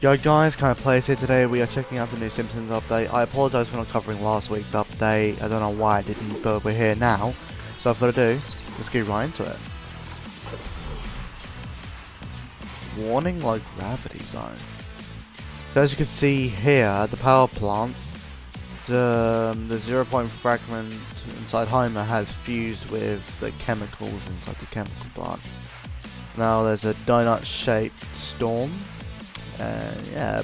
Yo guys, kind of players here today. We are checking out the new Simpsons update. I apologise for not covering last week's update. I don't know why I didn't, but we're here now. So without further ado, let's get right into it. Warning low gravity zone. So as you can see here at the power plant, the 0 point fragment inside Homer has fused with the chemicals inside the chemical plant. Now there's a donut shaped storm. Yeah,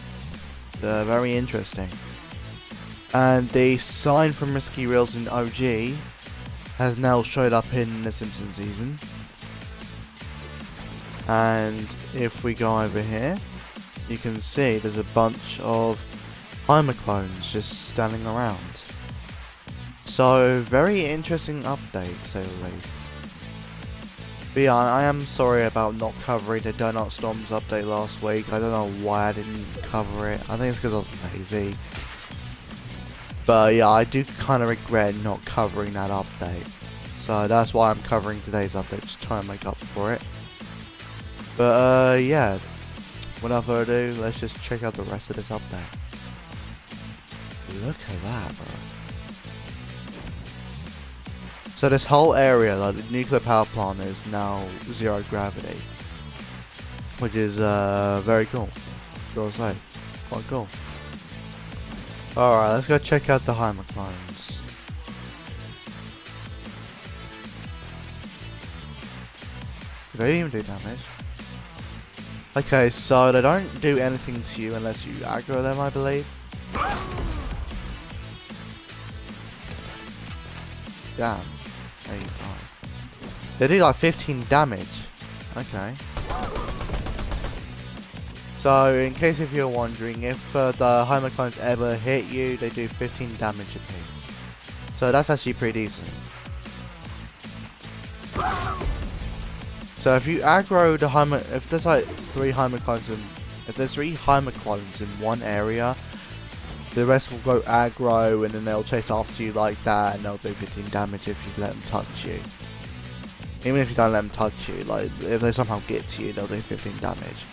very interesting. And the sign from Risky Reels in OG has now showed up in the Simpsons season. And if we go over here, you can see there's a bunch of Homer clones just standing around. So, very interesting update, to say the least. But yeah, I am sorry about not covering the Donut Storms update last week. I don't know why I didn't cover it. I think it's because I was lazy. But yeah, I do kind of regret not covering that update. So that's why I'm covering today's update, just try and make up for it. But yeah, without further ado, let's just check out the rest of this update. Look at that, bro. So this whole area, like the nuclear power plant, is now 0 gravity, which is very cool. Gotta say, quite cool. Alright, let's go check out the Homer clones. Do they even do damage? Okay, so they don't do anything to you unless you aggro them, I believe. Damn. 85. They do like 15 damage. Okay. So, in case if you're wondering, if the Homer clones ever hit you, they do 15 damage apiece. So that's actually pretty decent. So if you aggro the Homer, if there's like 3 Homer clones in, if there's 3 Homer clones in one area, the rest will go aggro and then they'll chase after you like that, and they'll do 15 damage if you let them touch you. Even if you don't let them touch you, like if they somehow get to you, they'll do 15 damage.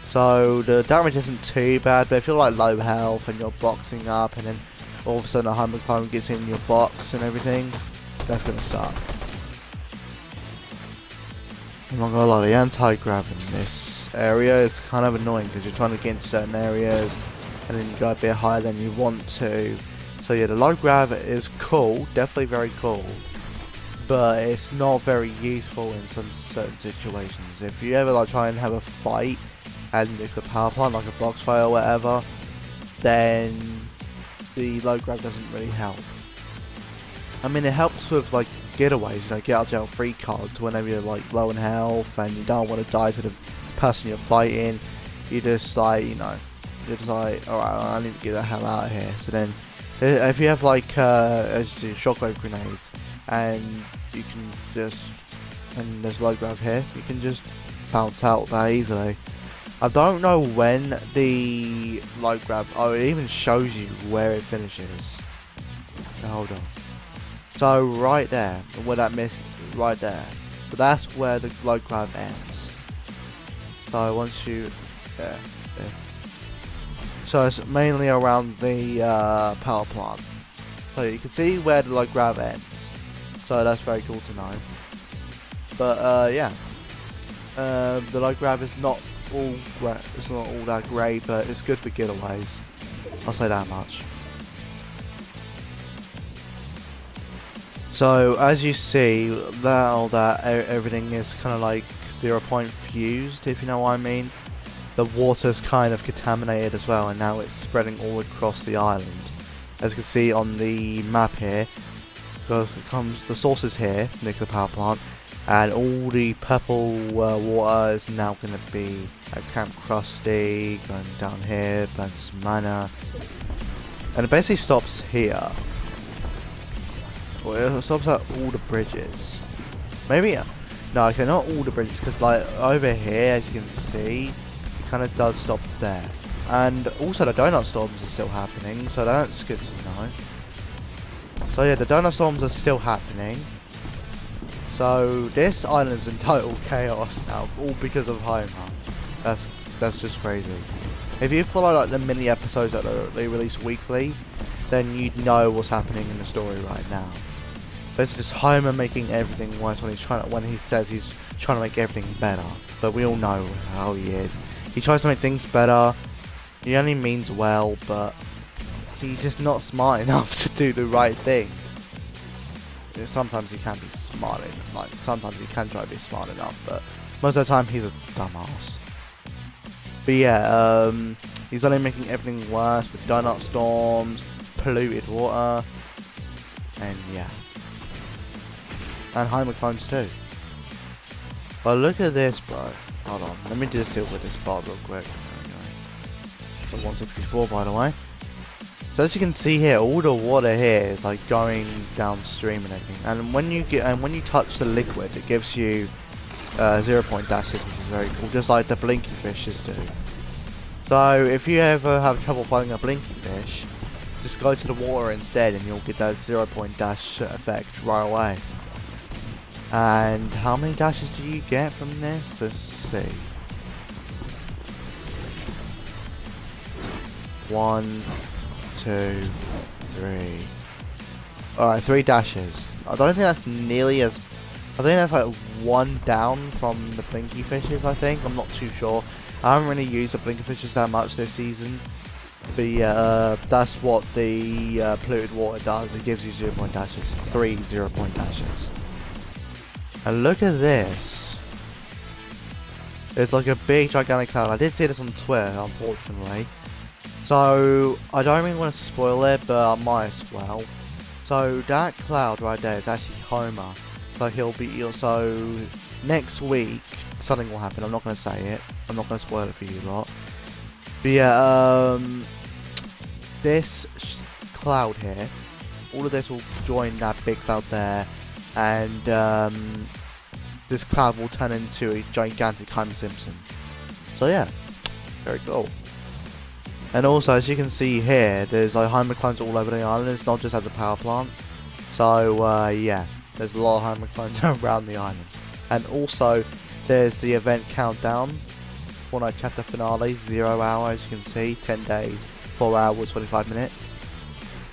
So the damage isn't too bad, but if you're like low health and you're boxing up and then all of a sudden a Homer clone gets in your box and everything, that's gonna suck. I'm not gonna lie, the anti-grav in this area is kind of annoying because you're trying to get into certain areas and then you go a bit higher than you want to. So yeah, the low grav is cool, definitely very cool, but it's not very useful in some certain situations. If you ever like try and have a fight at a nuclear power plant, like a box fight or whatever, then the low grav doesn't really help. I mean, it helps with like getaways, you know, get out of jail free cards whenever you're like low in health and you don't want to die to the person you're fighting. You just like, you know, you're just like, alright, I need to get the hell out of here. So then, if you have like, as you see, shockwave grenades, and you can just, and there's low grav here, you can just bounce out that easily. I don't know when the low grav, oh, it even shows you where it finishes. Now, hold on. So right there, where that miss, right there. So that's where the low grav ends. So once you, there, see. So it's mainly around the power plant. So you can see where the low grav ends. So that's very cool to know. But yeah, the low grav is not all that great, but it's good for getaways. I'll say that much. So as you see, that everything is kind of like 0 point fused, if you know what I mean. The water's kind of contaminated as well, and now it's spreading all across the island. As you can see on the map here, the source is here, nuclear power plant, and all the purple water is now going to be at Camp Krusty, going down here, Burns Manor, and it basically stops here. Well, it stops at all the bridges. Maybe, no, okay, not all the bridges, because like over here, as you can see, it kind of does stop there. And also the donut storms are still happening, so that's good to know. So yeah, the donut storms are still happening. So this island's in total chaos now, all because of Homer. That's just crazy. If you follow like the mini episodes that they release weekly, then you'd know what's happening in the story right now. But it's just Homer making everything worse when he says he's trying to make everything better. But we all know how he is. He tries to make things better. He only means well, but he's just not smart enough to do the right thing. Sometimes he can be smart, like sometimes he can try to be smart enough, but most of the time he's a dumbass. But yeah, he's only making everything worse with donut storms, polluted water, and yeah. And Homer clones too. But look at this, bro. Hold on, let me just deal with this part real quick. The 164, by the way. So as you can see here, all the water here is like going downstream and everything. And when you touch the liquid, it gives you 0 point dashes, which is very cool, just like the blinky fishes do. So if you ever have trouble finding a blinky fish, just go to the water instead, and you'll get that 0 point dash effect right away. And how many dashes do you get from this? Let's see. 1, 2, 3. Alright, 3 dashes. I don't think that's nearly as... I think that's like 1 down from the blinky fishes, I think. I'm not too sure. I haven't really used the blinky fishes that much this season. But yeah, that's what the polluted water does. It gives you 0 point dashes. 3 0 point dashes. And look at this. It's like a big gigantic cloud. I did see this on Twitter, unfortunately. So, I don't really want to spoil it, but I might as well. So, that cloud right there is actually Homer. So, so next week, something will happen. I'm not going to say it. I'm not going to spoil it for you lot. But yeah, this cloud here, all of this will join that big cloud there. And this cloud will turn into a gigantic Homer Simpson. So yeah, very cool. And also, as you can see here, there's like Homer clones all over the island. It's not just at the power plant. So yeah, there's a lot of Homer clones around the island. And also, there's the event countdown. Fortnite chapter finale, 0 hour, as you can see, 10 days, 4 hours, 25 minutes.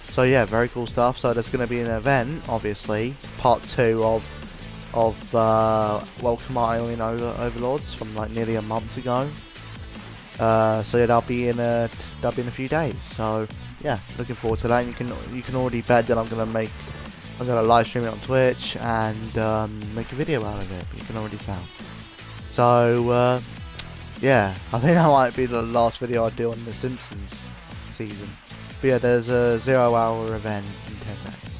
So yeah, very cool stuff. So there's going to be an event, obviously, part 2 of Welcome Our Alien Overlords from like nearly a month ago. So yeah, that'll be in a few days. So yeah, looking forward to that. And you can already bet that I'm gonna live stream it on Twitch and make a video out of it. You can already tell. So yeah, I think that might be the last video I do on the Simpsons season. But yeah, there's a 0 hour event in 10 days.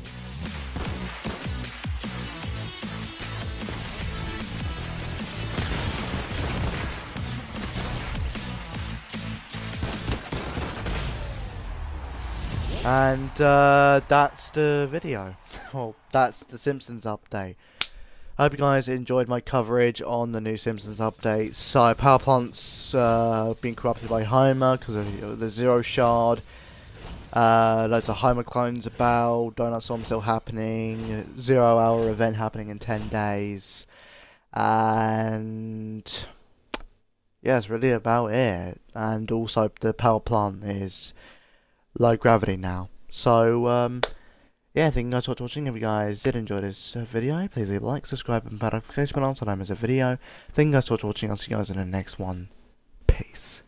And that's the video. Well, that's the Simpsons update. I hope you guys enjoyed my coverage on the new Simpsons update. So, power plant's being corrupted by Homer because of the Zero Shard. Loads of Homer clones about. Donut Storm still happening. 0 hour event happening in 10 days. And yeah, that's really about it. And also, the power plant is low gravity now. So, yeah, thank you guys for watching. If you guys did enjoy this video, please leave a like, subscribe, and notification bell on so I don't miss a video. Thank you guys for watching. I'll see you guys in the next one. Peace.